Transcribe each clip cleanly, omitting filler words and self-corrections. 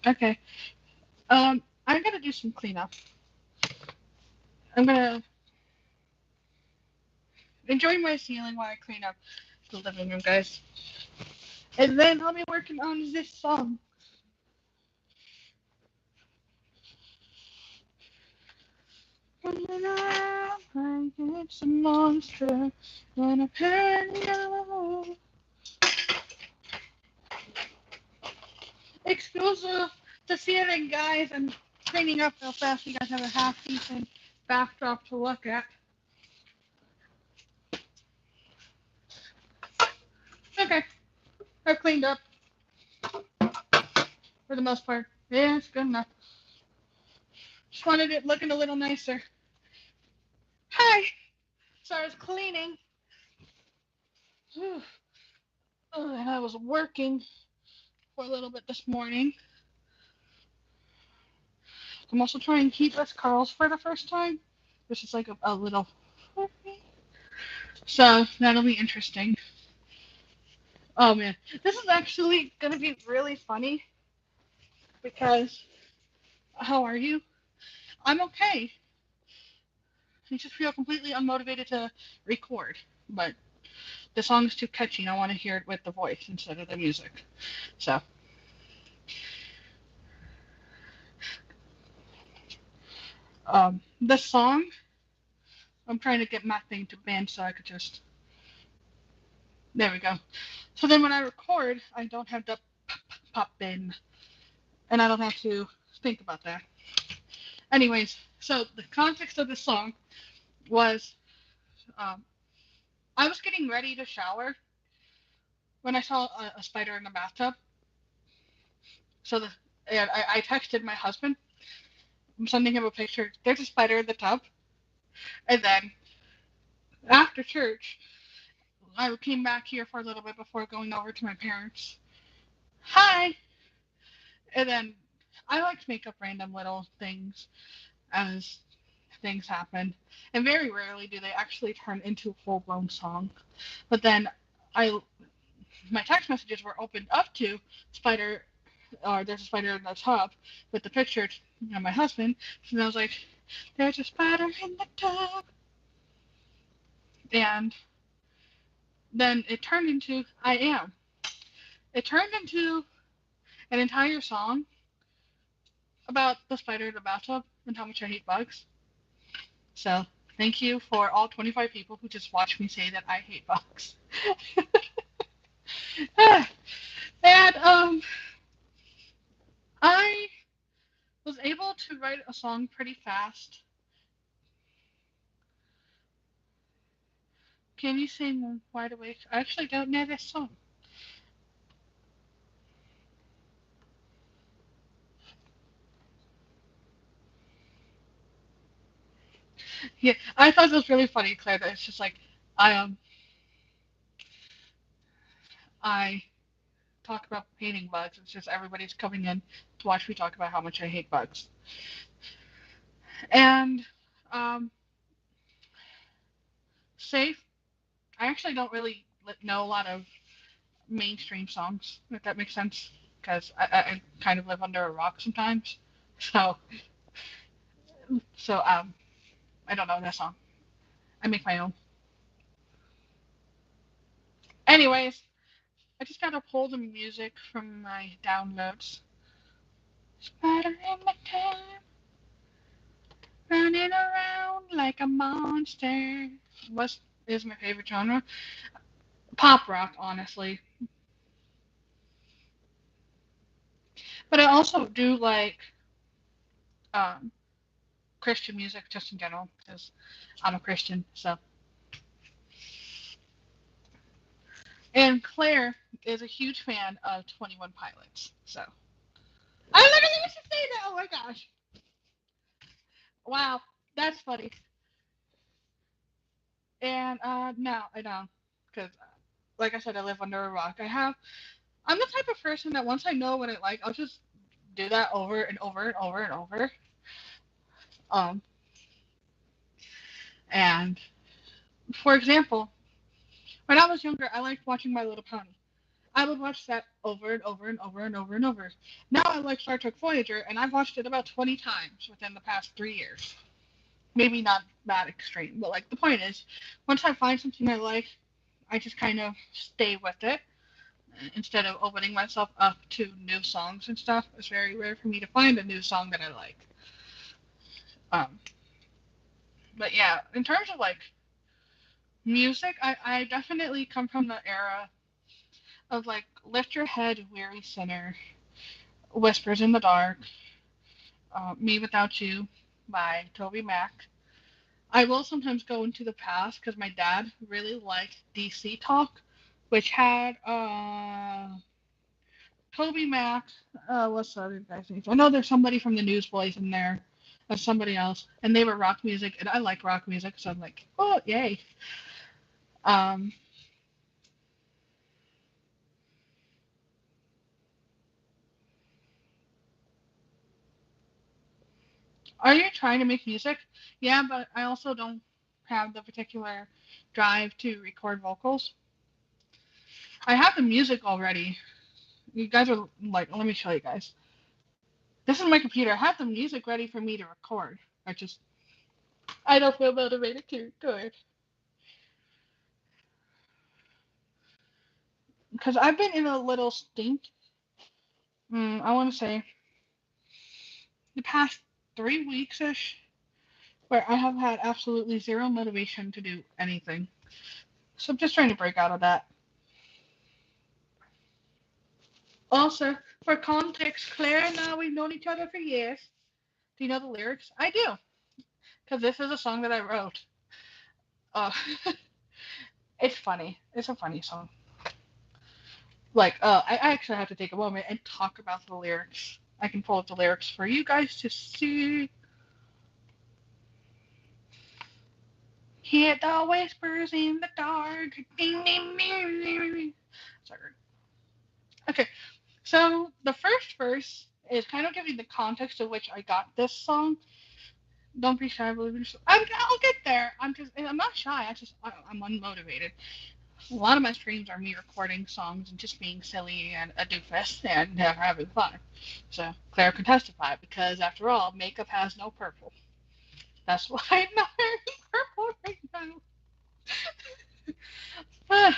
Okay. I'm gonna do some cleanup. I'm gonna enjoy my ceiling while I clean up the living room, guys. And then I'll be working on this song. Running around like it's a monster on a patio. Excuse the ceiling, guys. I'm cleaning up real fast. You guys have a half decent backdrop to look at. Okay, I've cleaned up for the most part. Yeah, it's good enough. Just wanted it looking a little nicer. Hi. So I was cleaning. And I was working for a little bit this morning. I'm also trying keyless curls for the first time. This is like a little. So that'll be interesting. Oh man, this is actually gonna be really funny because how are you? I'm okay. I just feel completely unmotivated to record, but the song is too catchy and I want to hear it with the voice instead of the music. So, the song, I'm trying to get my thing to bend so I could just. There we go. So then when I record, I don't have to pop in, and I don't have to think about that. Anyways, so the context of the song was um, I was getting ready to shower when I saw a spider in the bathtub. So and I texted my husband. I'm sending him a picture. There's a spider in the tub. And then after church, I came back here for a little bit before going over to my parents. Hi. And then I like to make up random little things as things happen. And very rarely do they actually turn into a full blown song. But then I my text messages were opened up to spider or there's a spider in the tub with the picture of my husband. And I was like, there's a spider in the tub. And then it turned into I am. It turned into an entire song about the spider in the bathtub and how much I hate bugs. So thank you for all 25 people who just watched me say that I hate bugs. And I was able to write a song pretty fast. Can you sing Wide Awake? I actually don't know this song. Yeah, I thought it was really funny, Claire. That it's just like I I talk about hating bugs. It's just everybody's coming in to watch me talk about how much I hate bugs. And um, safe. I actually don't really know a lot of mainstream songs, if that makes sense, because I kind of live under a rock sometimes. So so I don't know that song. I make my own. Anyways, I just gotta pull the music from my downloads. Spider in the time, running around like a monster. What is my favorite genre? Pop rock, honestly. But I also do like um, Christian music just in general because I'm a Christian. So, and Claire is a huge fan of 21 Pilots. So, I literally used to say that. Oh my gosh! Wow, that's funny. And no, I don't, because like I said, I live under a rock. I'm the type of person that once I know what I like, I'll just do that over and over and over and over. Um, and for example, when I was younger, I liked watching My Little Pony. I would watch that over and over and over and over and over. Now I like Star Trek Voyager, and I've watched it about 20 times within the past 3 years. Maybe not that extreme, but like the point is, once I find something I like, I just kind of stay with it instead of opening myself up to new songs and stuff. It's very rare for me to find a new song that I like. Um, but yeah, in terms of like music, I definitely come from the era of like Lift Your Head, Weary Sinner, Whispers in the Dark, Me Without You by Toby Mac. I will sometimes go into the past because my dad really liked DC Talk, which had Toby Mac. What's the other guy's name? I know there's somebody from the Newsboys in there, or somebody else, and they were rock music, and I like rock music, so I'm like, oh yay. Um, are you trying to make music? Yeah, but I also don't have the particular drive to record vocals. I have the music already. You guys are like, let me show you guys. This is my computer. I have the music ready for me to record. I don't feel motivated to do it because I've been in a little stink. I want to say the past 3 weeks ish, where I have had absolutely zero motivation to do anything. So I'm just trying to break out of that. Also, for context, Claire and I, we've known each other for years. Do you know the lyrics? I do, because this is a song that I wrote. Uh, it's funny. It's a funny song. Like, I actually have to take a moment and talk about the lyrics. I can pull up the lyrics for you guys to see. Hear the whispers in the dark. Sorry. Okay, so the first verse is kind of giving the context of which I got this song. Don't be shy, believe in yourself. I'll get there. I'm not shy. I'm unmotivated. A lot of my streams are me recording songs and just being silly and a doofus and having fun. So Claire can testify because after all, makeup has no purple. That's why I'm not wearing purple right now.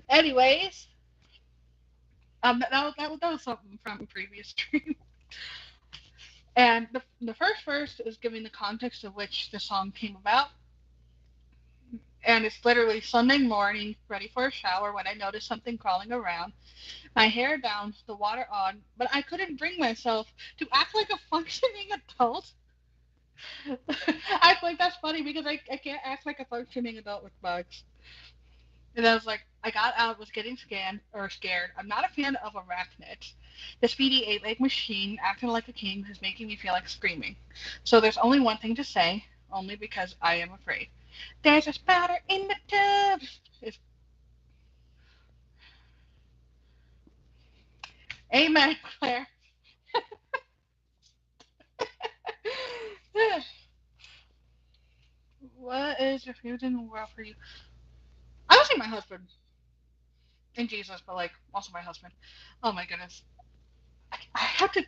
Anyways, that was something from a previous stream. And the first verse is giving the context of which the song came about. And it's literally Sunday morning, ready for a shower, when I noticed something crawling around. My hair down, the water on, but I couldn't bring myself to act like a functioning adult. I feel like that's funny because I can't act like a functioning adult with bugs. And I was like, I got out, was getting scared. I'm not a fan of arachnids. The speedy 8-leg machine acting like a king is making me feel like screaming. So there's only one thing to say, only because I am afraid. There's a spider in the tub. It's... Amen, Claire. What is your favorite in the world for you? I would say my husband and Jesus, but like also my husband. Oh my goodness. I have to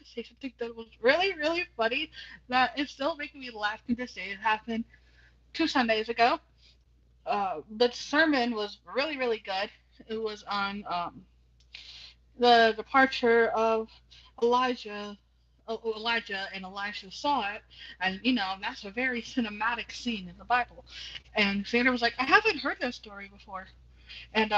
say something that was really, really funny that is still making me laugh to this day. It happened 2 Sundays ago. The sermon was really, really good. It was on the departure of Elijah. Elijah and Elisha saw it, and that's a very cinematic scene in the Bible. And Xander was like, "I haven't heard that story before," and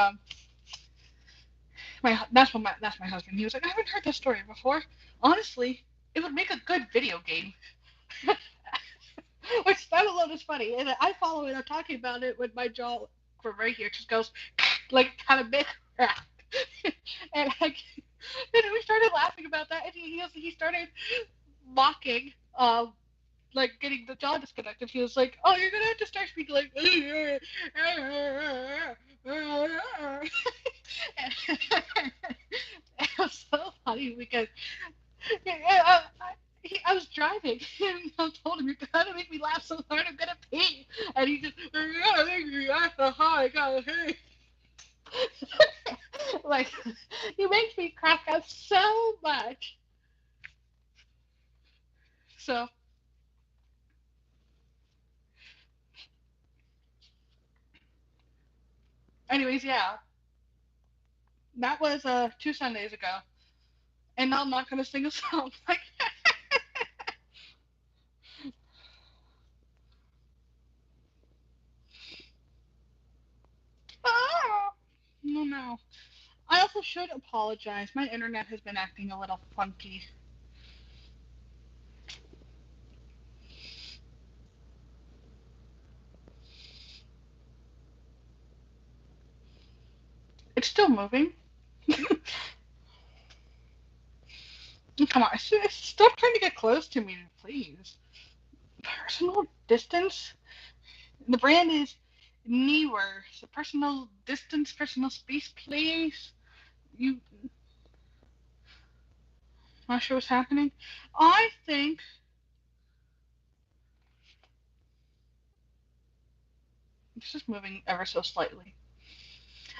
that's my husband. He was like, "I haven't heard that story before. Honestly, it would make a good video game." Which that alone is funny. And I follow it. I'm talking about it when my jaw from right here just goes like kind of big. And and we started laughing about that. And he started mocking, like getting the jaw disconnected. He was like, "Oh, you're gonna have to start speaking like." And it was so funny because I was driving and I told him, "You're gonna make me laugh so hard I'm gonna pee," and he just, "I gotta pee." Like, you make me crack up so much. So, anyways, yeah, that was 2 Sundays ago, and now I'm not gonna sing a song. Like, oh no, no. I also should apologize. My internet has been acting a little funky. It's still moving. Come on, stop trying to get close to me, please. Personal distance. The brand is Newer. So personal distance, personal space, please. You not sure what's happening? I think it's just moving ever so slightly.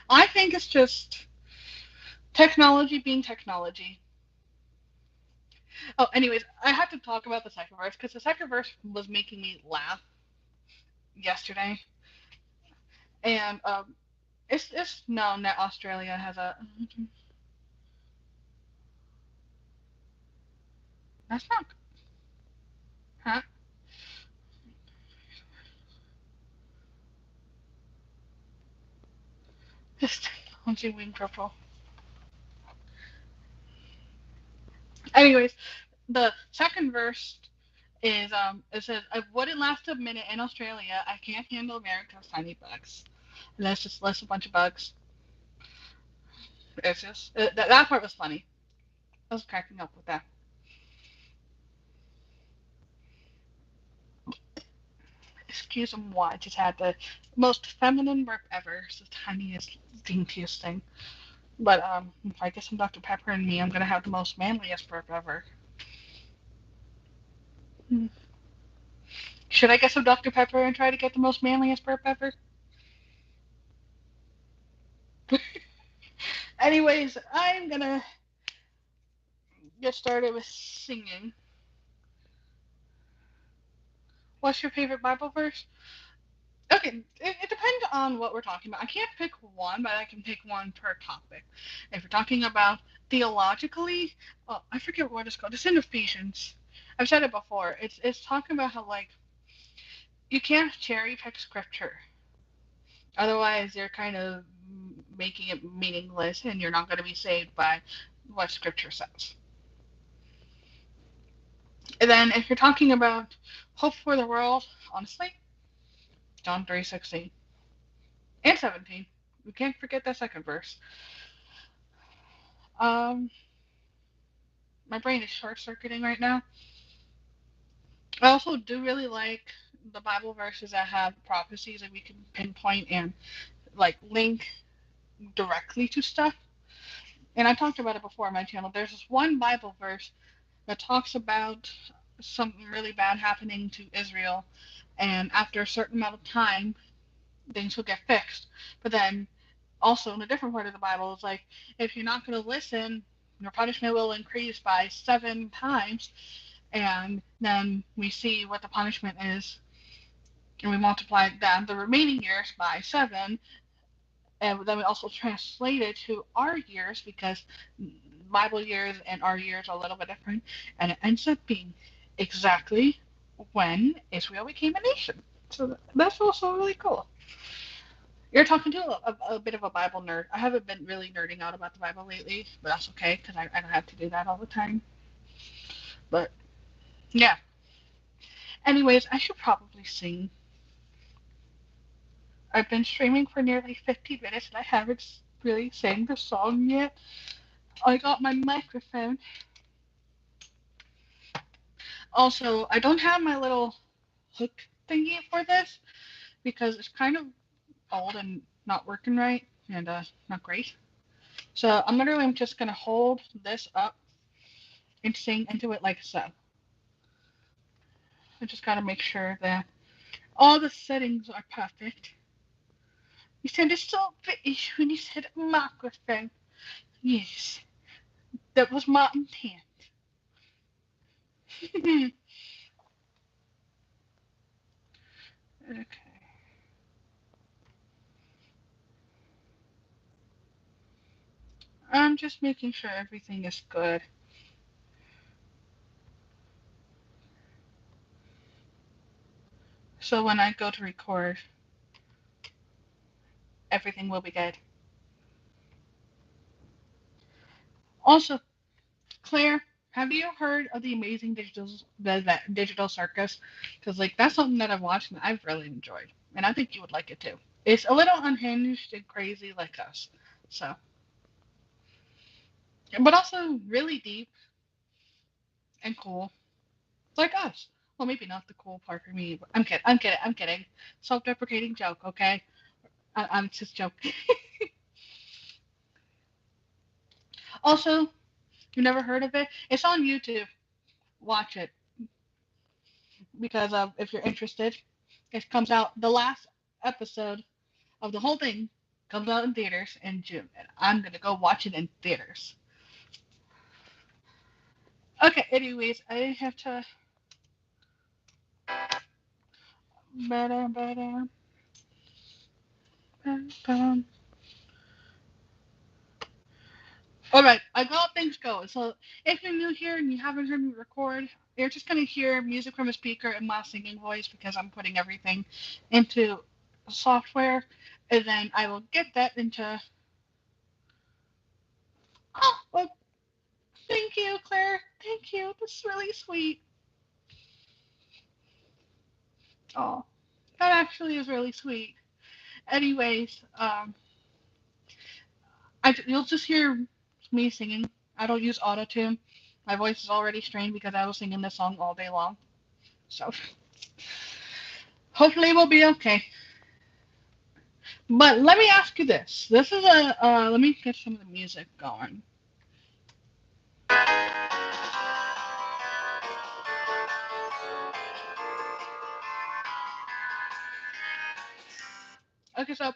I think it's just technology being technology. Oh, anyways, I have to talk about the second verse because the second verse was making me laugh yesterday, and it's known that Australia has a. That's not. Huh? This technology being purple. Anyways, the second verse is it says I wouldn't last a minute in Australia. I can't handle America's tiny bugs. And that's just lists a bunch of bugs. It's just that part was funny. I was cracking up with that. Excuse me, I just had the most feminine burp ever. It's the tiniest, daintiest thing. But I guess I'm Dr. Pepper and me. I'm gonna have the most manliest burp ever. Hmm. Should I get some Dr. Pepper and try to get the most manliest burp ever? Anyways, I'm gonna get started with singing. What's your favorite Bible verse? Okay, it depends on what we're talking about. I can't pick one, but I can pick one per topic. If we're talking about theologically, well, I forget what it's called. It's in Ephesians. I've said it before. It's talking about how like you can't cherry pick scripture. Otherwise, you're kind of making it meaningless, and you're not going to be saved by what scripture says. And then if you're talking about hope for the world, honestly, John 3:16 and 17. We can't forget that second verse. Um, my brain is short circuiting right now. I also do really like the Bible verses that have prophecies that we can pinpoint and like link directly to stuff. And I talked about it before on my channel. There's this one Bible verse that talks about something really bad happening to Israel, and after a certain amount of time, things will get fixed. But then also in a different part of the Bible, it's like if you're not going to listen, your punishment will increase by 7 times. And then we see what the punishment is, and we multiply that the remaining years by 7, and then we also translate it to our years because Bible years and our years are a little bit different, and it ends up being exactly when Israel became a nation. So that's also really cool. You're talking to a bit of a Bible nerd. I haven't been really nerding out about the Bible lately, but that's okay because I don't have to do that all the time. But yeah. Anyways, I should probably sing. I've been streaming for nearly 50 minutes and I haven't really sang the song yet. I got my microphone. Also, I don't have my little hook thingy for this because it's kind of old and not working right and not great. So I'm literally just gonna hold this up and sing into it like so. I just gotta make sure that all the settings are perfect. You said it's so pretty when you said microphone. Yes, that was my intent. Okay. I'm just making sure everything is good. So when I go to record, everything will be good. Also, Claire, have you heard of the Amazing Digital Circus? Because like that's something that I've watched and I've really enjoyed, and I think you would like it too. It's a little unhinged and crazy like us, so but also really deep and cool like us. Well, maybe not the cool part for me. But I'm kidding. I'm kidding. I'm kidding. Self-deprecating joke. Okay, I'm just joking. Also, you never heard of it? It's on YouTube. Watch it because if you're interested, it comes out the last episode of the whole thing comes out in theaters in June, and I'm gonna go watch it in theaters. Okay, anyways, I have to. All right, I got things going. So if you're new here and you haven't heard me record, you're just gonna hear music from a speaker and my singing voice because I'm putting everything into software, and then I will get that into. Oh, well, thank you, Claire. Thank you. That's really sweet. Oh, that actually is really sweet. Anyways, you'll just hear me singing. I don't use autotune. My voice is already strained because I was singing this song all day long. So hopefully we'll be okay. But let me ask you this. This is let me get some of the music going. Okay, so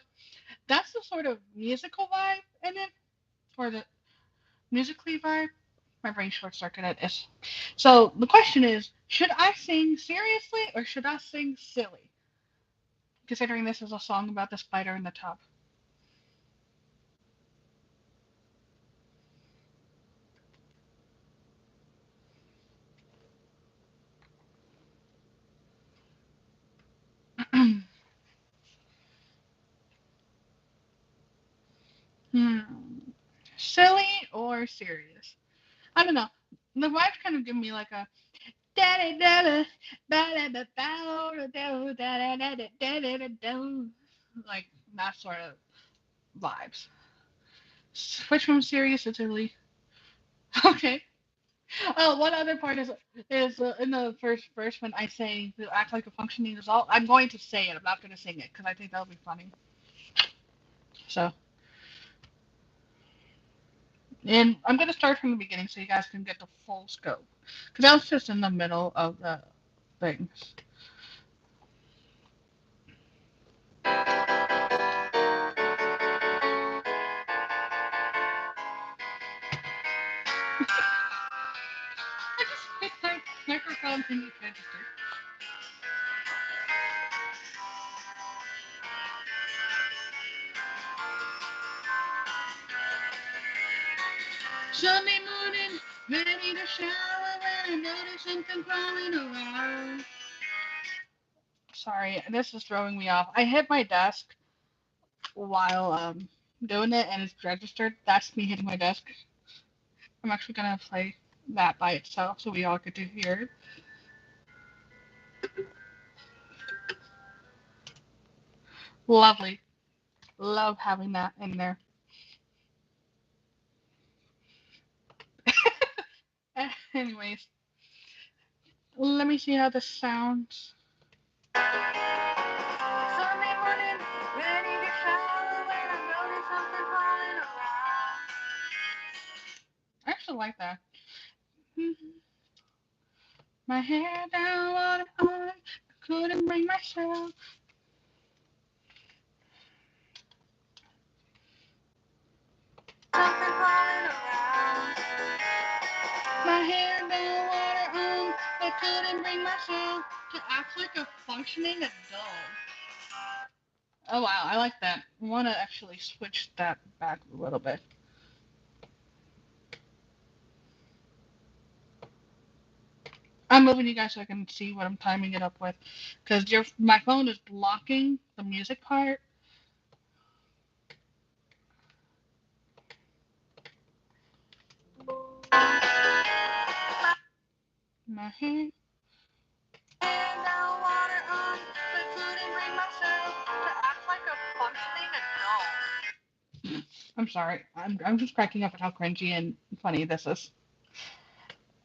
that's the sort of musical vibe in it, or the musically vibe. My brain short circuited is. So the question is, should I sing seriously or should I sing silly? Considering this is a song about the spider in the tub. Hmm. Silly or serious? I don't know. The vibes kind of give me like a like that sort of vibes. Switch from serious to silly. Okay. Oh, one other part is in the first verse when I say to act like a functioning adult. I'm going to say it. I'm not going to sing it because I think that'll be funny. So, and I'm going to start from the beginning so you guys can get the full scope because I was just in the middle of the things. I just picked my microphone and you registered. Sunday morning, ready to shower when I notice something crawling around. Sorry, this is throwing me off. I hit my desk while doing it and it's registered. That's me hitting my desk. I'm actually gonna play that by itself so we all get to hear it. Lovely. Love having that in there. Anyways, let me see how this sounds. Sunday morning, ready to shower when I notice something crawling around. I actually like that. My hair down on, couldn't bring myself. My hair no water on, but couldn't bring myself to act like a functioning adult. Oh wow, I like that. I want to actually switch that back a little bit. I'm moving you guys so I can see what I'm timing it up with, because my phone is blocking the music part. My hair. No water on, but couldn't bring myself to act like a functioning adult. I'm sorry. I'm just cracking up at how cringy and funny this is.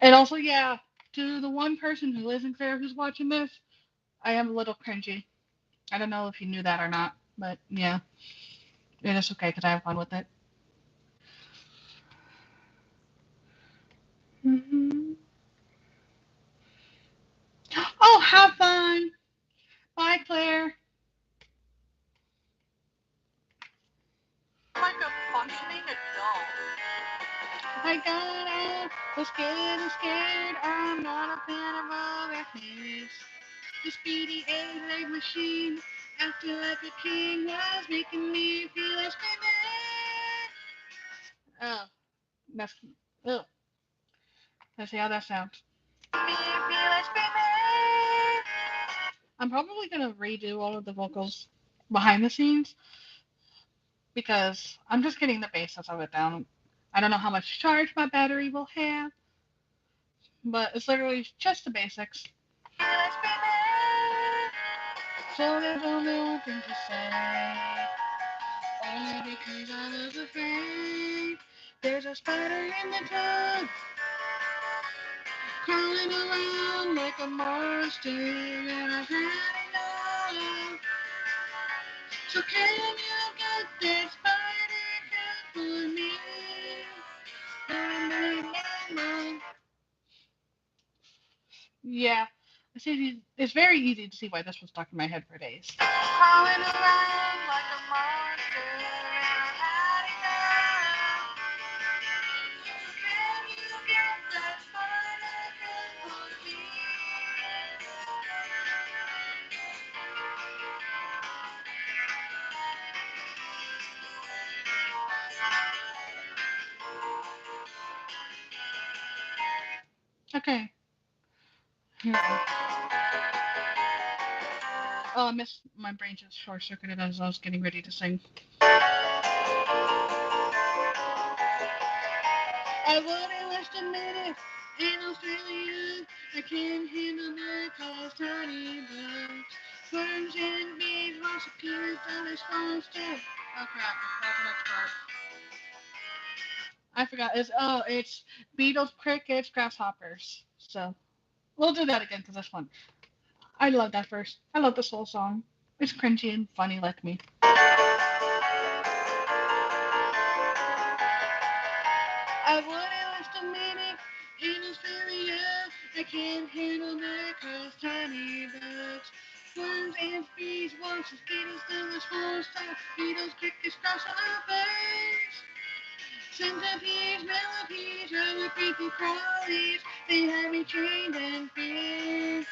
And also, yeah, to the one person who isn't there who's watching this, I am a little cringy. I don't know if you knew that or not, but yeah, it is okay because I have fun with it. Mm-hmm. Oh, have fun. Bye, Claire. Like a functioning adult. I got out, was scared. I'm not a fan of all that things. The speedy A-leg machine, acting like a king, was making me feel like screaming. Oh, that's, oh, let's see how that sounds. Me feel like screaming. I'm probably gonna redo all of the vocals behind the scenes because I'm just getting the basics of it down. I don't know how much charge my battery will have, but it's literally just the basics. So there's only one thing to say. Only because I was afraid. There's a spider in the tub, crawling around like a monster, and I've had enough. So can you get this spider cut for me? Yeah, it's very easy to see why this was stuck in my head for days. Crawling around like a monster, and I've had enough. Can you get that spider cut for me? Okay. Here we go. Oh, I missed my brain just short circuited as I was getting ready to sing. I wouldn't last a minute in Australia. I can't handle the calls, tiny bugs. Worms and bees, mosquitoes, and this monster. Oh crap, that's the next part. I forgot. It's beetles, crickets, grasshoppers. So we'll do that again because that's fun. I love that verse. I love this whole song. It's cringy and funny like me. I wouldn't last a minute in Australia. I can't handle the cause tiny bugs. Worms, ants, bees, wasps, mosquitoes, and the small stuff. Beetles, crickets, grasshoppers. Centipedes, millipedes, other creepy crawlies. They have me trained and feared.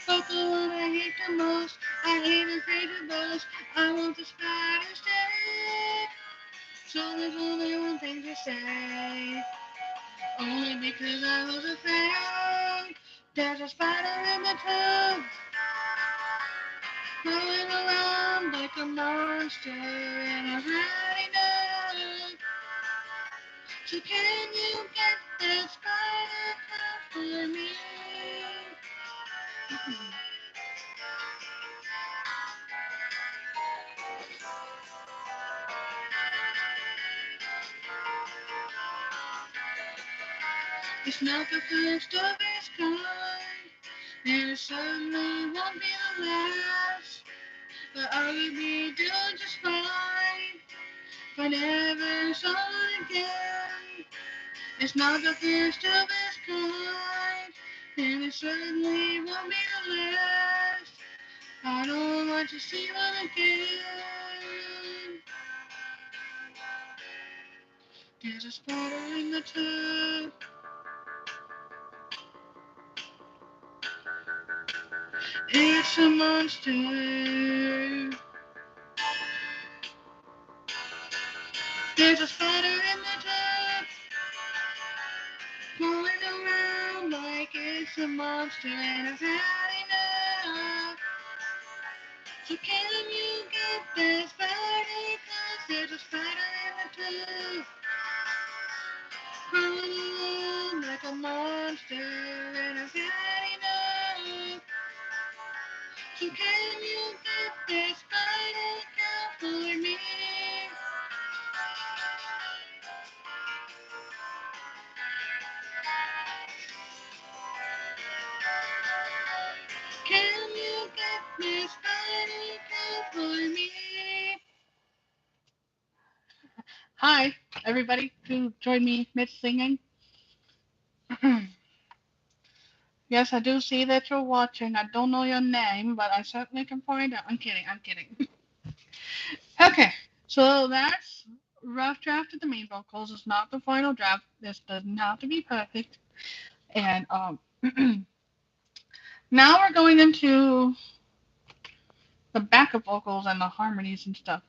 But the one I hate the most, I hate and afraid the most. I want the spider stick. So there's only one thing to say. Only because I was afraid. There's a spider in the tub, crawling around like a monster, and I've had enough. So can you get that spider cut for me? It's not the first of its kind, and it certainly won't be the last. But I will be doing just fine if I never saw it again. It's not the first of its kind, and it certainly won't be the last. I don't want to see one again. There's a spider in the tub. It's a monster. There's a spider in the tub, crawling around like it's a monster, and I've had enough. So can you get this spider? 'Cause there's a spider in the tub, crawling around like a monster, and I've had enough. So can you get this spider out for me? Can you get this spider out for me? Hi, everybody who joined me mid singing. Yes, I do see that you're watching. I don't know your name, but I certainly can find out. I'm kidding. I'm kidding. Okay, so that's rough draft of the main vocals. It's not the final draft. This doesn't have to be perfect. And now we're going into the backup vocals and the harmonies and stuff.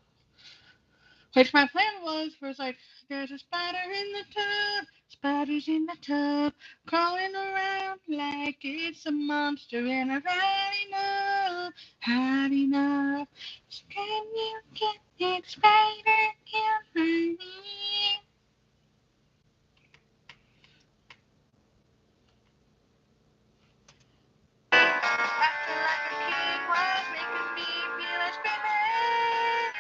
Which my plan was like, there's a spider in the tub, spiders in the tub, crawling around like it's a monster, and I've had enough. So can you get that spider out for me? Acting like a king was making me feel like screaming.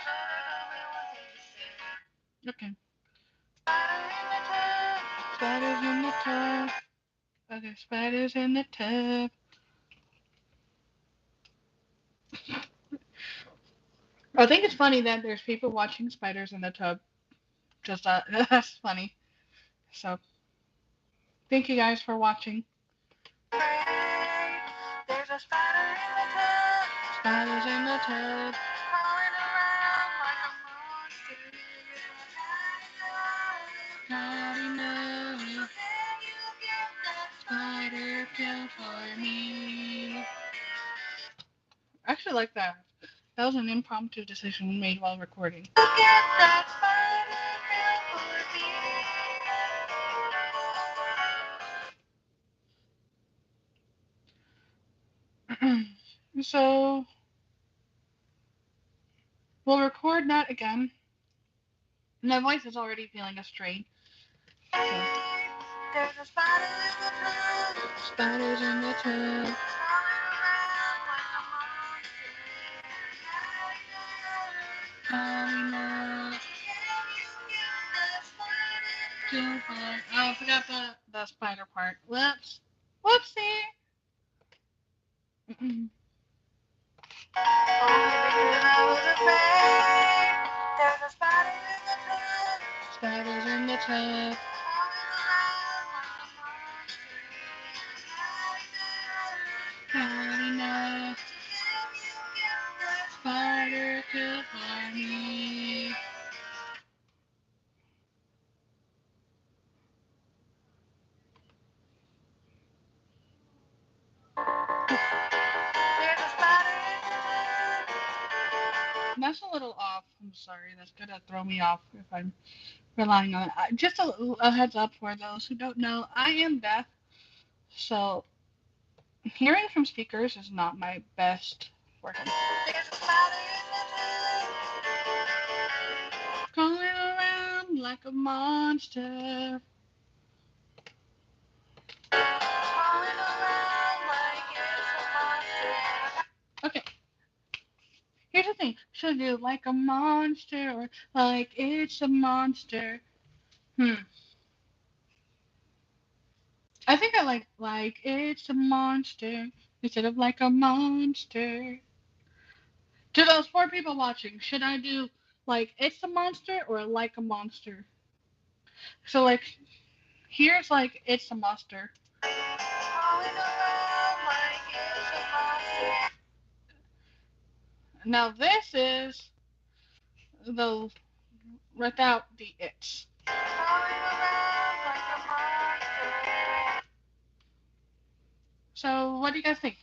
So there's only one thing to say. Okay. Spiders in the tub. Other spiders in the tub. I think it's funny that there's people watching spiders in the tub. Just that's funny. So thank you guys for watching. There's a spider in the tub. Spiders in the tub. Crawling around like a monster. Not enough. Can you get that spider kill for me? I actually like that. That was an impromptu decision made while recording. Get that spider for me. So we'll record that again. My voice is already feeling a strain. So. There's a spider in the tub. Spiders in the tub. Oh, I forgot the spider part. Whoops. Whoopsie. Only because I was afraid. There's a spider in the tub. Spiders in the tub. Not enough. Spider could find me. That's a little off. I'm sorry. That's gonna throw me off if I'm relying on it. Just a heads up for those who don't know, I am deaf, so hearing from speakers is not my best working. Crawling around like a monster. Okay. Here's the thing. Should I do like a monster or like it's a monster? I think I like it's a monster instead of like a monster. To those 4 people watching, should I do like it's a monster or like a monster? So like here's like it's a monster. Now this is the without the it's. So, what do you guys think?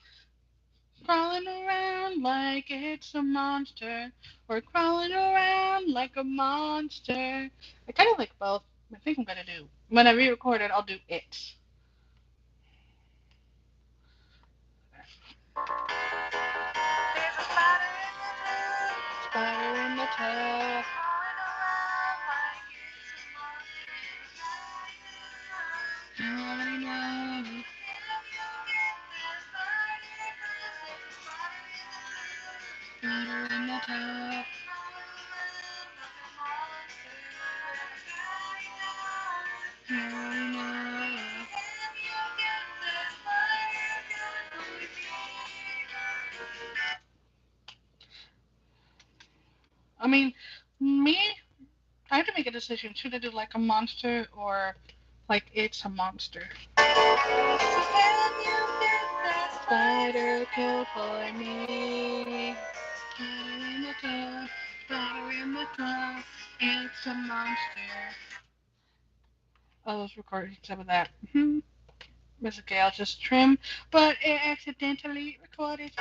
Crawling around like it's a monster, or crawling around like a monster. I kind of like both. I think I'm gonna do, when I re-record it, I'll do it. Spider in the tub. Spider in the tub. I mean, me, I have to make a decision. Should I do like a monster or like it's a monster? Spider kill for me. Spider in the tub. Spider in the tub. It's a monster. I was recording some of that. It's okay, I'll just trim, but it accidentally recorded.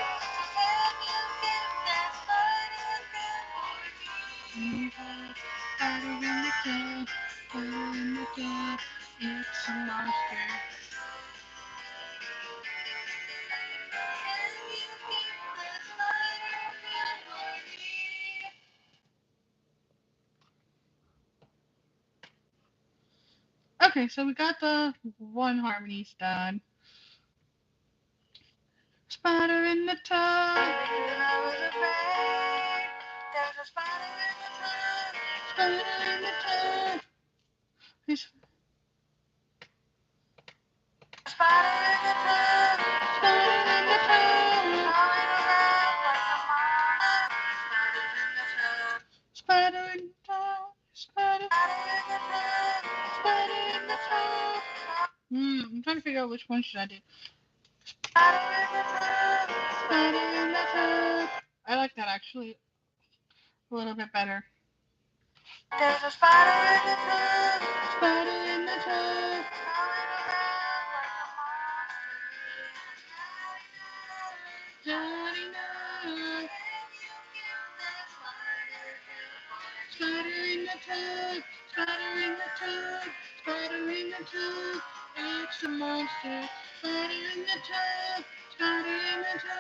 Spider in the tub. Spider in the tub. It's a monster. Okay, so we got the one harmonies done. Spider in the tub. I was afraid. There's a spider in the tub. Spider in the tub. He's... Spider in the tub. Spider in the tub. Crawling around like a monster. Spider in the tub. Spider in the tub. Spider in the tub. I'm trying to figure out which one should I do. Spider in the tub. Spider in the tub. I like that actually a little bit better. There's a spider in the tub. Spider in the tub. Crawling around like a monster. Johnny knows. Spider in the tub. Spider in the tub. Spider in the tub. It's a monster. Spider in the tub. Spider in the tub.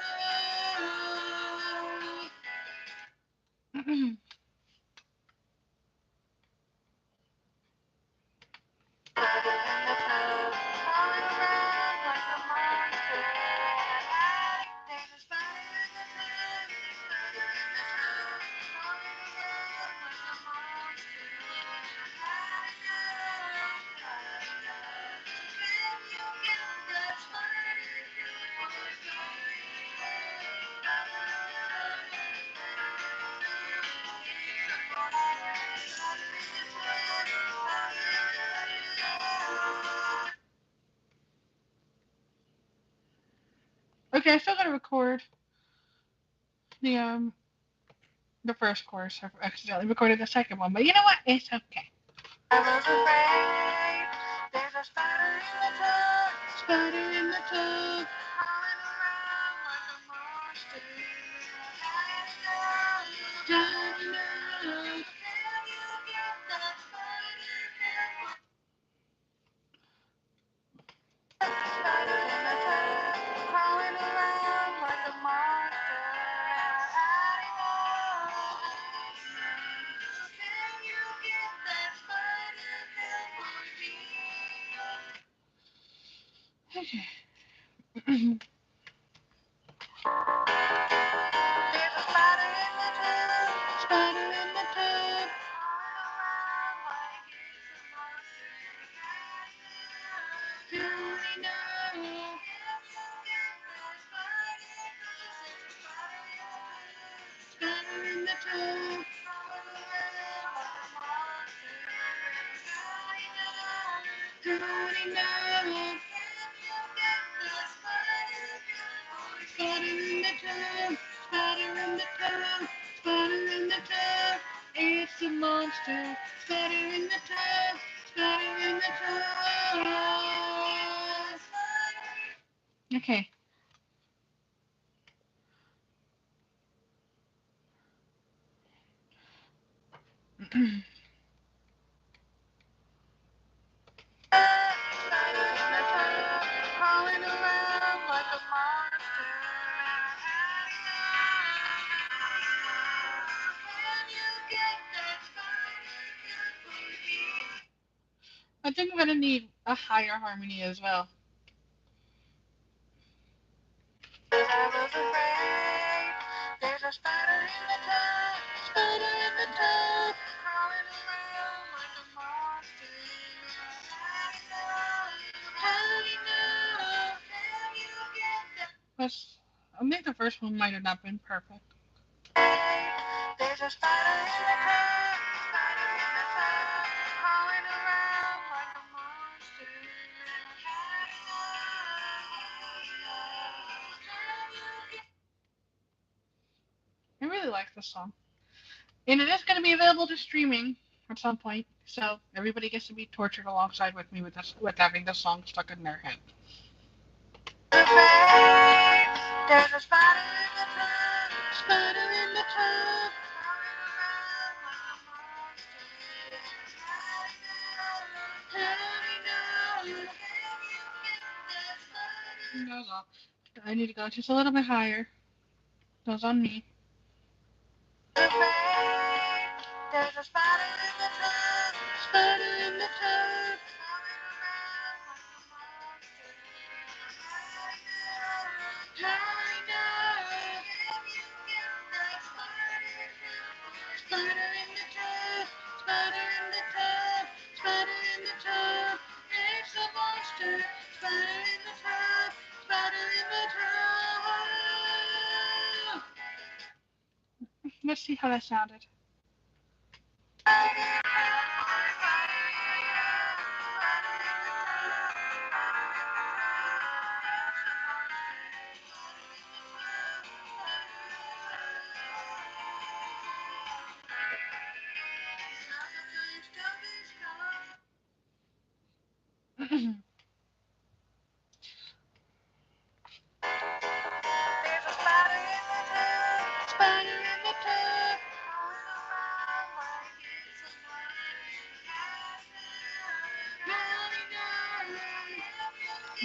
Okay, I still gotta record the first course. I accidentally recorded the second one, but you know what? It's okay. I was afraid. There's a spider in the tub. Spider in the tub. Crawling around like a monster. Johnny knows. Can you get that spider? Spider in the tub. Crawling around like a monster. I know. Can you get that spider for me? Okay. There's a spider in the tub. Spider in the tub. Johnny knows. Spider in the tub. Johnny knows. Spider in the tub. Spider in the tub. Spider in the tub. It's a monster. Spider in the tub. Okay. I think I'm gonna need a higher harmony as well. There's a spider in the tub, spider in the tub, crawling around like a monster. I think the first one might have not been perfect. There's a spider in the tub, spider in the tub, crawling around like a monster. I really like this song. And it is going to be available to streaming at some point, so everybody gets to be tortured alongside with me with this, with having this song stuck in their head. There's a spider in the tub, spider in the tub. I need to go just a little bit higher. Goes on me. There's a spider in the tub, spider in the tub. Spider in the tub, spider in the tub, spider in the tub. It's a monster. Spider in the tub, spider in the tub. Let's see how that sounded.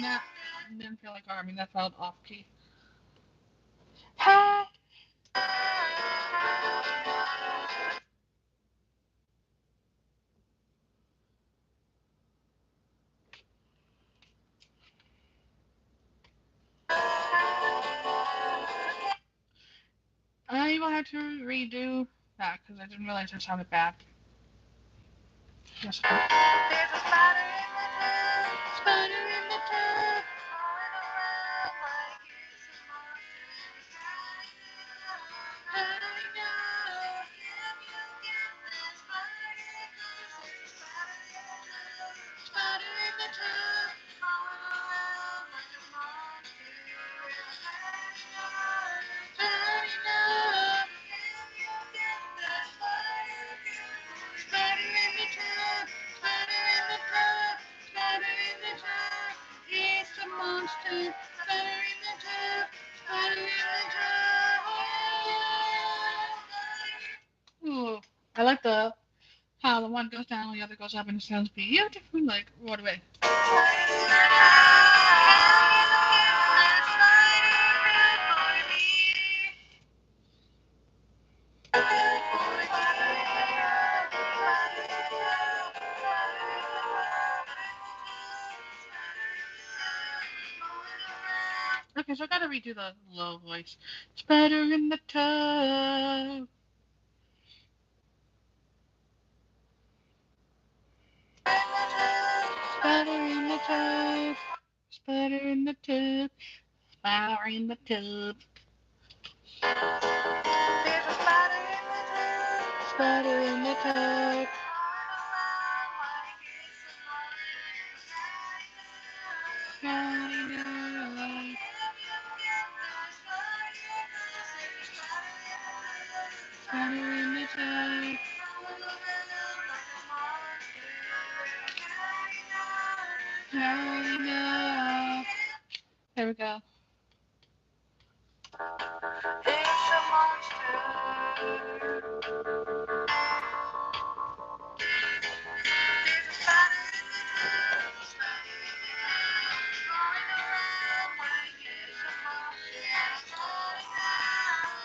Nah, didn't feel like arming. That felt off key. Ha! I will have to redo that because I didn't realize it sounded bad. Yes, there's a spider in the tub, spider in the tub. Ooh, I like the how the one goes down, the other goes up, and it sounds beautiful, like right away. Okay, so I gotta redo the low voice. Spider in the tub. Spider in the tub. Spider in the tub. Spider in the tub. There's a spider in the tub. Spider in the tub. Spider in the tub. There we go. It's a monster. There's a spider in the house, crawling around like it's a monster. Crawling around.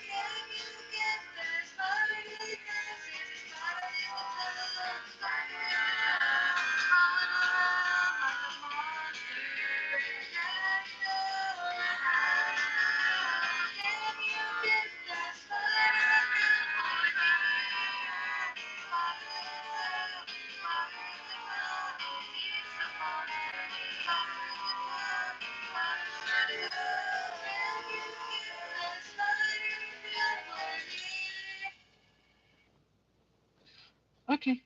Can you get that spider? Because there's a spider in the house, crawling around like a monster. Can you get that Okay.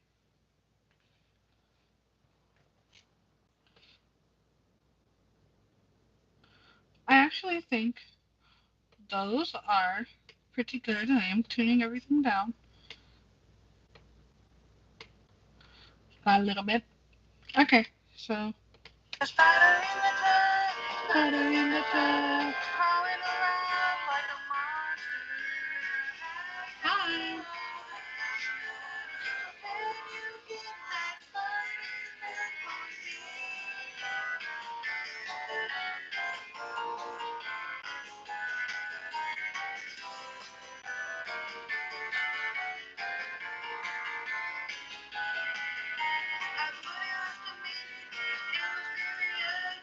I actually think those are pretty good. I am tuning everything down a little bit. Okay, so a spider in the tub, spider in the tub. crawling around like a monster. Hi. Can you get that spider that won't be? I put it on the minute, it was very young.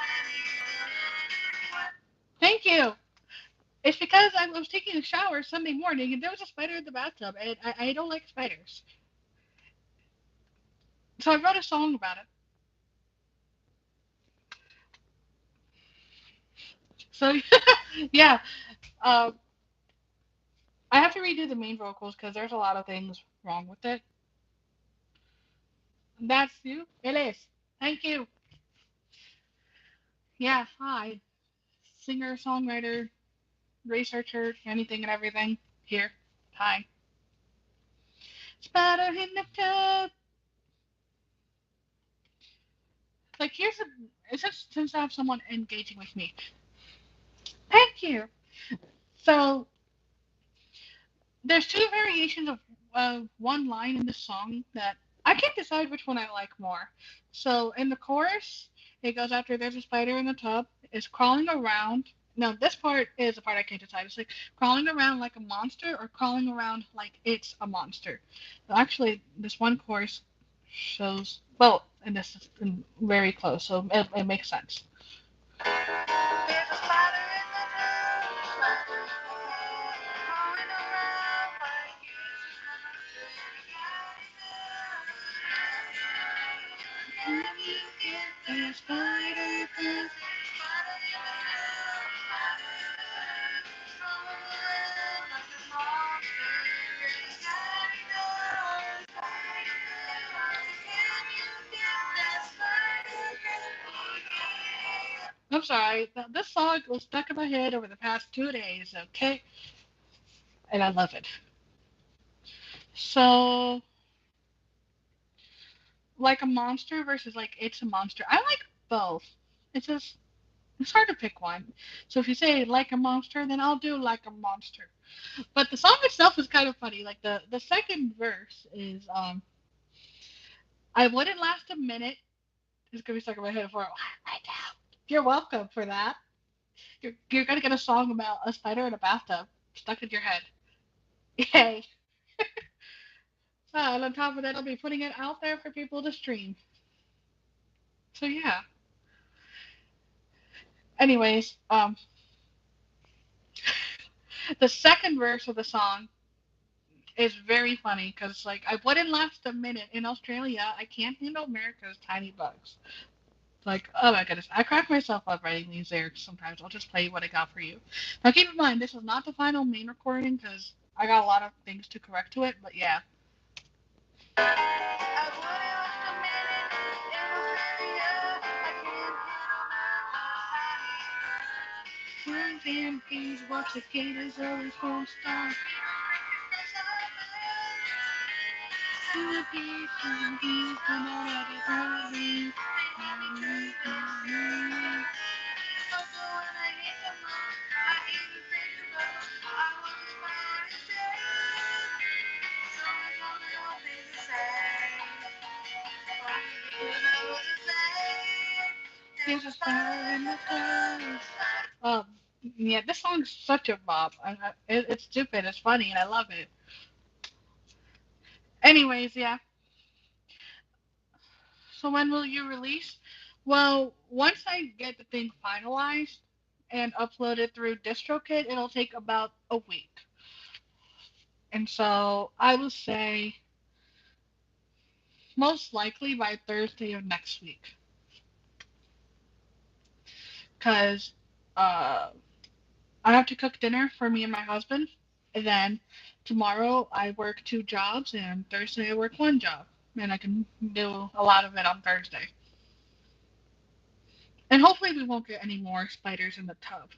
I can't handle it, Thank you. It's because I was taking a shower Sunday morning and there was a spider in the bathtub, and I don't like spiders. So I wrote a song about it. So yeah, um, I have to redo the main vocals because there's a lot of things wrong with it. That's you. It is. Thank you. Yeah. Hi. Singer, songwriter, researcher, anything and everything. Here. Hi. Spider in the tub. Like here's a. It's just since I have someone engaging with me. Thank you. So there's two variations of one line in the song that I can't decide which one I like more. So in the chorus, it goes after there's a spider in the tub, it's crawling around. No, this part is the part I can't decide. It's like crawling around like a monster or crawling around like it's a monster. Actually, this one chorus shows both, and this is very close, so it makes sense. there's a spider in the tub, crawling around like it's a monster. Can you get that spider? 'Cause there's a spider in the tub, crawling around like a monster. Can you get that spider? I'm sorry, this song was stuck in my head over the past 2 days, okay? And I love it. So, like a monster versus like it's a monster. I like both. It's just it's hard to pick one. So if you say like a monster, then I'll do like a monster. But the song itself is kind of funny. Like the second verse is I wouldn't last a minute. It's gonna be stuck in my head for a while right now. You're welcome for that. You're gonna get a song about a spider in a bathtub stuck in your head. Yay! And on top of that, I'll be putting it out there for people to stream. So yeah. Anyways, the second verse of the song is very funny because like I wouldn't last a minute in Australia. I can't handle America's tiny bugs. Like, oh my goodness, I crack myself up writing these lyrics sometimes. I'll just play what I got for you. Now keep in mind, this is not the final main recording because I got a lot of things to correct to it. But yeah, I wouldn't last a minute. It was very young. I can't handle and bees watch the gators always won't stop. To the bees come out of the valley. Let me tell you this. So when I hit the mall, I even think about I want to find a day. So I don't know what things to say. But you know what to say. There's a fire in the stars. Um, yeah, this song's such a bop. It's stupid, it's funny, and I love it. Anyways, yeah. So when will you release? Well, once I get the thing finalized and uploaded through DistroKid, it'll take about a week. And so I will say most likely by Thursday of next week. Because I have to cook dinner for me and my husband. And then tomorrow I work 2 jobs, and Thursday I work 1 job. And I can do a lot of it on Thursday. And hopefully we won't get any more spiders in the tub.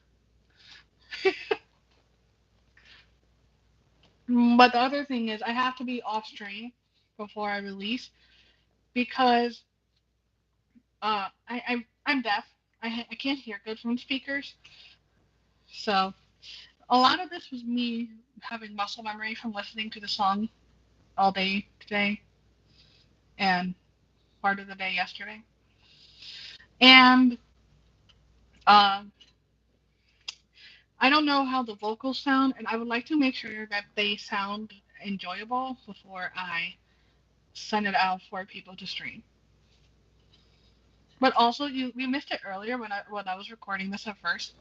But the other thing is I have to be off stream before I release because I'm deaf. I can't hear good from speakers. So a lot of this was me having muscle memory from listening to the song all day today and part of the day yesterday. And um, I don't know how the vocals sound, and I would like to make sure that they sound enjoyable before I send it out for people to stream. But also, you missed it earlier when I was recording this at first.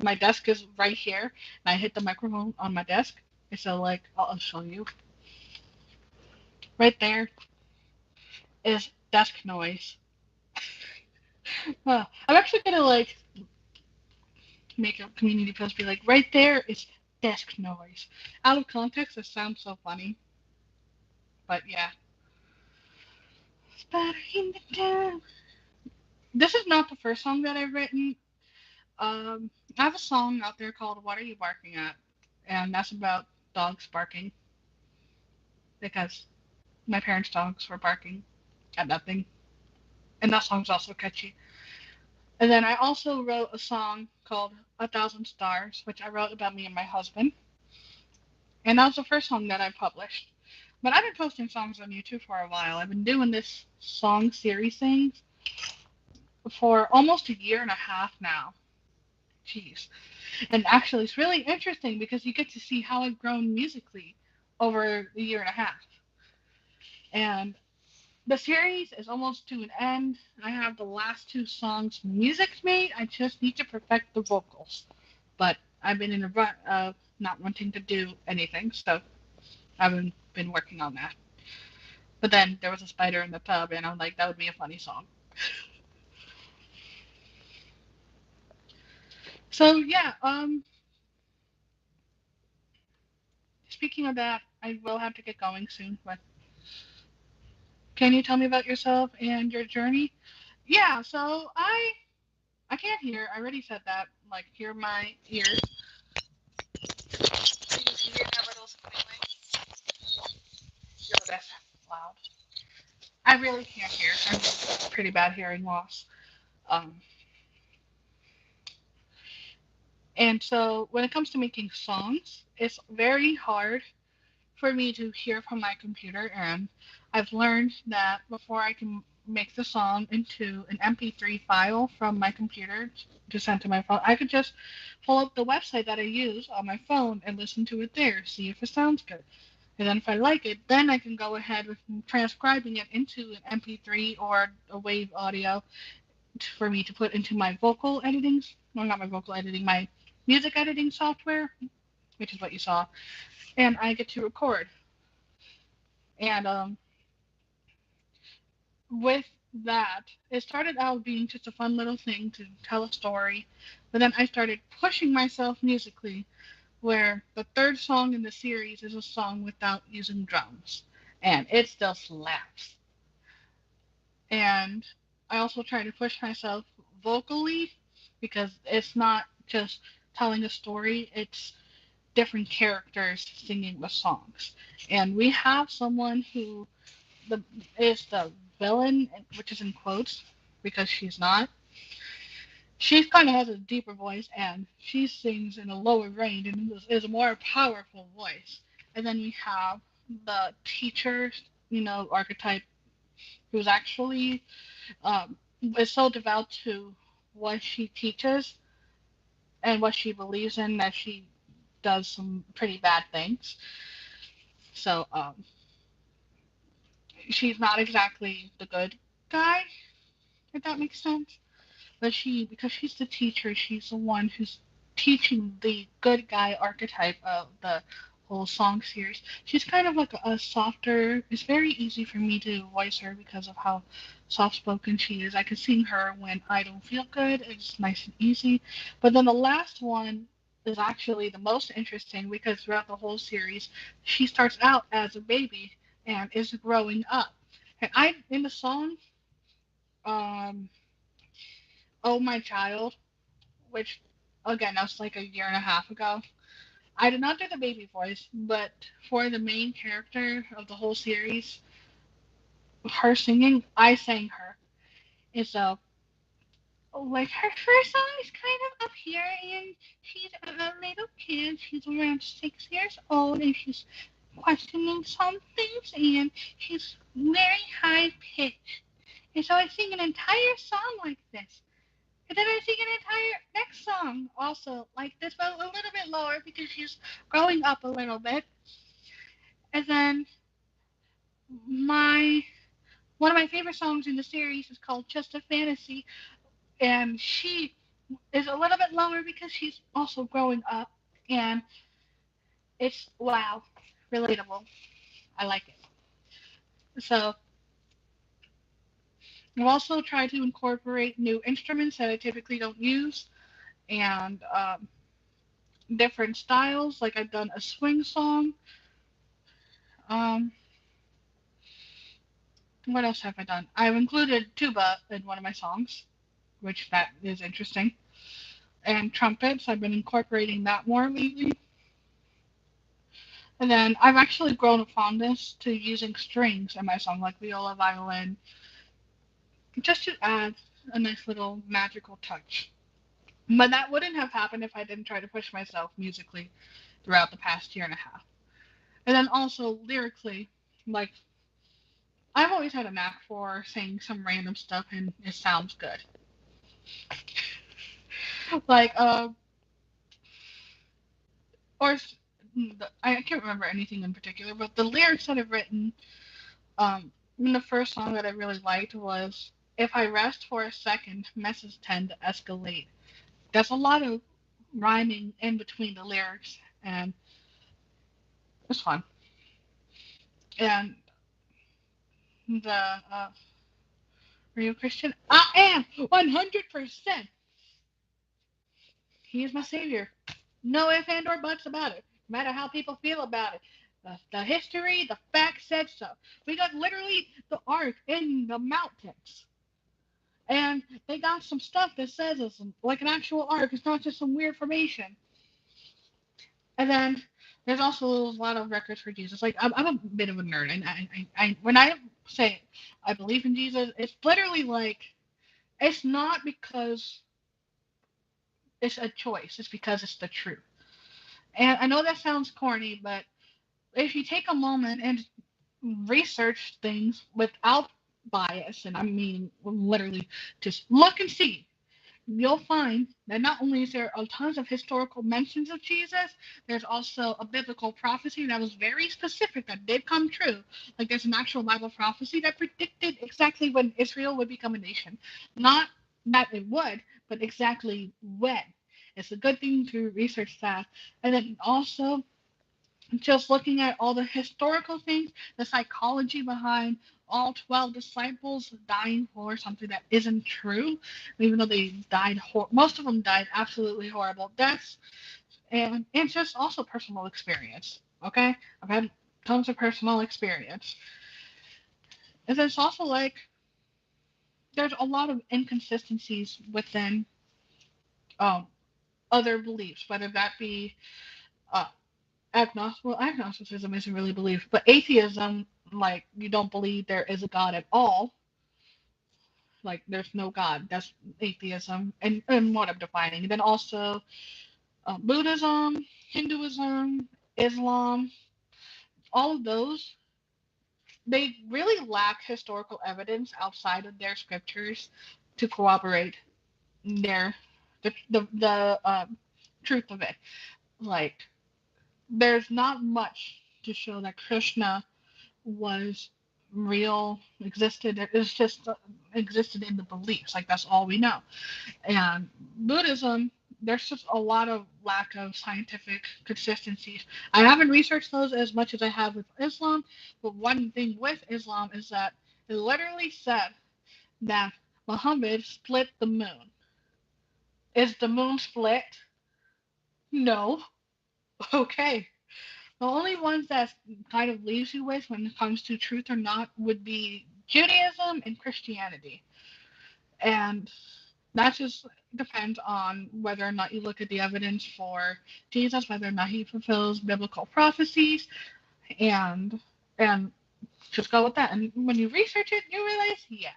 My desk is right here, and I hit the microphone on my desk. So like, I'll show you. Right there is desk noise. I'm actually gonna like make a community post be like, right there is desk noise. Out of context, it sounds so funny, but yeah. Spider in the town. This is not the first song that I've written. I have a song out there called "What Are You Barking At," and that's about dogs barking because my parents' dogs were barking at nothing, and that song's also catchy. And then I also wrote a song called "A Thousand Stars," which I wrote about me and my husband, and that was the first song that I published. But I've been posting songs on YouTube for a while. I've been doing this song series thing for almost a year and a half now. Jeez. And actually, it's really interesting because you get to see how I've grown musically over the year and a half. And the series is almost to an end. I have the last 2 songs music's made. I just need to perfect the vocals. But I've been in a rut of not wanting to do anything, so I've been working on that. But then there was a spider in the tub, and I'm like, that would be a funny song. So yeah, speaking of that, I will have to get going soon. But can you tell me about yourself and your journey? Yeah, so I can't hear. I already said that. Like, hear my ears. Do you hear that little squiggling? Yo, that's loud. I really can't hear. I'm pretty bad hearing loss. Um, and so when it comes to making songs, it's very hard for me to hear from my computer, and I've learned that before I can make the song into an MP3 file from my computer to send to my phone, I could just pull up the website that I use on my phone and listen to it there, see if it sounds good. And then if I like it, then I can go ahead with transcribing it into an MP3 or a wave audio for me to put into my vocal editing, well, not my vocal editing, my music editing software, which is what you saw, and I get to record. And with that, it started out being just a fun little thing to tell a story, but then I started pushing myself musically, where the third song in the series is a song without using drums, and it still slaps. And I also try to push myself vocally because it's not just telling a story, it's different characters singing the songs. And we have someone who the is the villain, which is in quotes, because she's not. She kind of has a deeper voice, and she sings in a lower range and is a more powerful voice. And then we have the teacher, archetype, who's actually is so devout to what she teaches and what she believes in that she does some pretty bad things. So she's not exactly the good guy, if that makes sense. But because she's the teacher, she's the one who's teaching the good guy archetype of the whole song series. She's kind of like a softer. It's very easy for me to voice her because of how soft spoken she is. I can sing her when I don't feel good. It's nice and easy. But then the last one is actually the most interesting because throughout the whole series, she starts out as a baby and is growing up. And in the song, um, "Oh My Child," which again, that was like a year and a half ago. I did not do the baby voice, but for the main character of the whole series, her singing, I sang her. And so, like, her first song is kind of up here, and she's a little kid. She's around 6 years old, and she's questioning some things, and she's very high pitched. And so I sing an entire song like this. And then I sing an entire next song also like this, but a little bit lower because she's growing up a little bit. And then my one of my favorite songs in the series is called Just a Fantasy, and she is a little bit lower because she's also growing up, and it's wow, relatable. I like it. So I've also tried to incorporate new instruments that I typically don't use, and different styles. Like I've done a swing song. Um, what else have I done? I've included tuba in one of my songs, which that is interesting. And trumpets, I've been incorporating that more lately. And then I've actually grown a fondness to using strings in my song, like viola, violin, just to add a nice little magical touch. But that wouldn't have happened if I didn't try to push myself musically throughout the past year and a half. And then also lyrically, like I've always had a knack for saying some random stuff and it sounds good. Like or I can't remember anything in particular, but the lyrics that I've written, the first song that I really liked was "If I rest for a second, messes tend to escalate." There's a lot of rhyming in between the lyrics, and it's fun. And the are you a Christian? I am 100%. He is my savior. No ifs and or buts about it. No matter how people feel about it. The history, the facts said so. We got literally the ark in the mountains. And they got some stuff that says it's like an actual ark. It's not just some weird formation. And then there's also a lot of records for Jesus. Like I'm a bit of a nerd, and when I say I believe in Jesus, it's literally like it's not because it's a choice. It's because it's the truth. And I know that sounds corny, but if you take a moment and research things without bias, and I mean literally just look and see, you'll find that not only is there a tons of historical mentions of Jesus, there's also a biblical prophecy that was very specific that did come true. Like there's an actual Bible prophecy that predicted exactly when Israel would become a nation. Not that it would, but exactly when. It's a good thing to research that. And then also just looking at all the historical things, the psychology behind all 12 disciples dying for something that isn't true, even though they died, most of them died absolutely horrible deaths. And it's just also personal experience. Okay? I've had tons of personal experience. And it's also like there's a lot of inconsistencies within um, other beliefs, whether that be uh, agnosticism isn't really belief, but atheism, like you don't believe there is a God at all, like there's no God. That's atheism, and what I'm defining. And then also Buddhism, Hinduism, Islam, all of those, they really lack historical evidence outside of their scriptures to corroborate their the truth of it. Like there's not much to show that Krishna was real, existed. It's just existed in the beliefs. Like that's all we know. And Buddhism, there's just a lot of lack of scientific consistencies. I haven't researched those as much as I have with Islam, but one thing with Islam is that it literally said that Muhammad split the moon. Is the moon split? No. Okay. The only ones that kind of leaves you with when it comes to truth or not would be Judaism and Christianity. And that just depends on whether or not you look at the evidence for Jesus, whether or not he fulfills biblical prophecies, and and just go with that. And when you research it, you realize, yeah.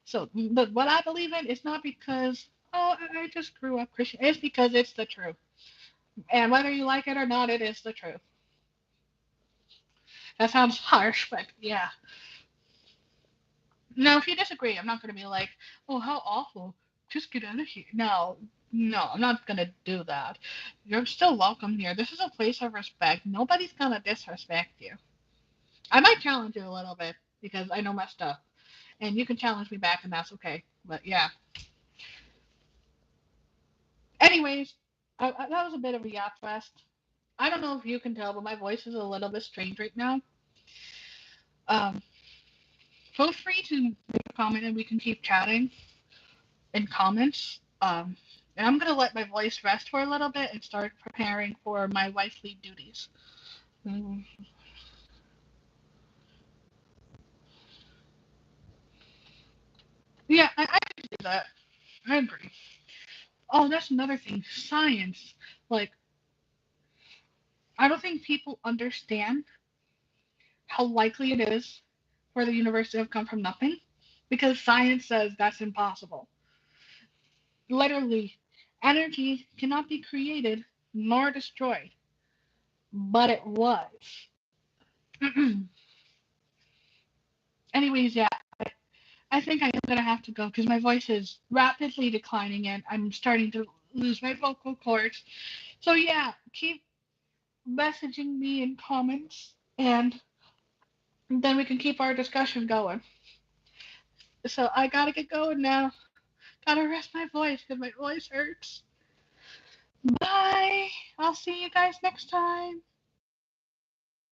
So, but what I believe in is not because I just grew up Christian. It's because it's the truth. And whether you like it or not, it is the truth. That sounds harsh, but yeah. Now, if you disagree, I'm not going to be like, oh, how awful. Just get out of here. No, no, I'm not going to do that. You're still welcome here. This is a place of respect. Nobody's going to disrespect you. I might challenge you a little bit because I know my stuff. And you can challenge me back, and that's okay. But yeah. Anyways, that was a bit of a yacht fest. I don't know if you can tell, but my voice is a little bit strange right now. Um, Feel free to make a comment and we can keep chatting in comments. And I'm gonna let my voice rest for a little bit and start preparing for my wifely duties. Mm. Yeah, I can do that. I agree. Oh, that's another thing. Science. Like, I don't think people understand how likely it is for the universe to have come from nothing because science says that's impossible. Literally, energy cannot be created nor destroyed, but it was. Anyways, yeah, I think I am gonna have to go because my voice is rapidly declining and I'm starting to lose my vocal cords. So yeah, keep messaging me in comments and then we can keep our discussion going. So I gotta get going now. Gotta rest my voice because my voice hurts. Bye. I'll see you guys next time.